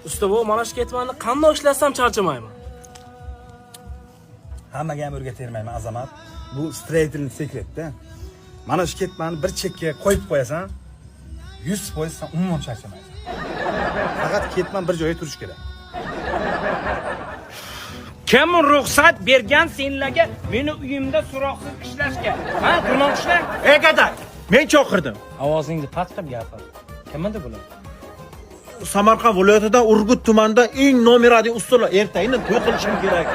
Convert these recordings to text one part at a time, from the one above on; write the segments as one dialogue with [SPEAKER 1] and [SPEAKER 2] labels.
[SPEAKER 1] Usta, bu malash ketmanni qanday ishlasam charchamayman.
[SPEAKER 2] Hammaga ham o'rgatermayman, Azamat. Bu stроительный sekretda. Mana shu ketmani bir chekkaga qo'yib qo'yasan, 100% sen umuman charchamaysan. Faqat ketman bir joyda turish kerak.
[SPEAKER 3] Kim ruxsat bergan senlarga meni uyimda so'roqsiz ishlashga? Ha, turmoq ishlar.
[SPEAKER 4] Ey gaday, men chaqirdim.
[SPEAKER 3] Ovozingni past qilib gapir. Kim edi bular?
[SPEAKER 4] Samarqand viloyatidan Urgut tumanida eng nomerali ustalar ertagini to'y qilishim kerak.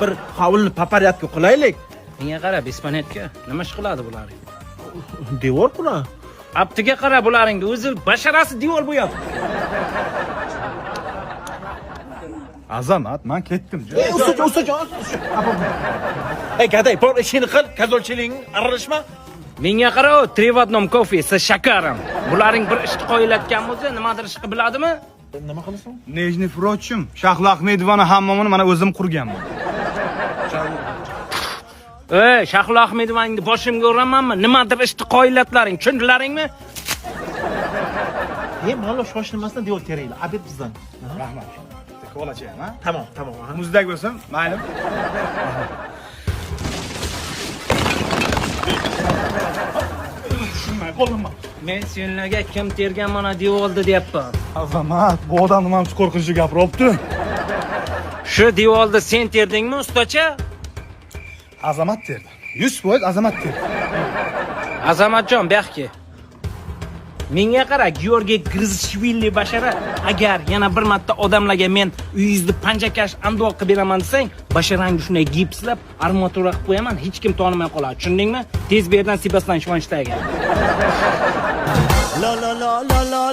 [SPEAKER 4] Bir hovlini paparyatga qilaylik.
[SPEAKER 3] Menga qara, Bespanetga. Nima ish qiladi bular?
[SPEAKER 4] Devor qura.
[SPEAKER 3] Aptiga qara bularingni, o'zi basharasi devor bo'yapti.
[SPEAKER 2] Azamat, men ketdim.
[SPEAKER 4] Ustajon. Ey gaday, bor ishini qil, kazolchiliging aralashma.
[SPEAKER 3] Menga qara, Trevodnom kofe, siz shakarim. Bularing bir ishni qo'yilayotgan bo'lsa, nimadir ish qilib biladimi?
[SPEAKER 4] Nima qilasan?
[SPEAKER 2] Nejni Frochim, Shahlo Ahmedovani hammomini mana o'zim qurganman.
[SPEAKER 3] Ey, Shahlo Ahmedovangni boshimga uramanmi? Nimadir ishni qo'yilatlaring, tushundilaringmi?
[SPEAKER 4] Mallo shoshilmasdan devor teraylar. Abid bizdan.
[SPEAKER 2] Rahmat. Ko'lachayam, ha?
[SPEAKER 4] Tamam.
[SPEAKER 2] Muzdak bo'lsin, mayli.
[SPEAKER 4] Qo'lima.
[SPEAKER 3] Men senlarga kim tergan mana devoldi deyapman.
[SPEAKER 2] Azamat, bu odam nima uchun qo'rqinchli gapiryapti?
[SPEAKER 3] Shu devoldi sen terdingmi, ustacha?
[SPEAKER 2] Azamat terdi. 100% Azamat terdi.
[SPEAKER 3] Azamatjon, buyoqqa. Menga qara, Georgiy Grizishvili bashara, agar yana bir marta odamlarga men uyingizni panjakash andoq qilib beraman desang, basharangni shunday gipslab, armatura qilib qo'yaman, hech kim tanimay qoladi. Tushundingmi? Tez bu yerdan Sebastyan Shvanshtayga.
[SPEAKER 5] La la la la la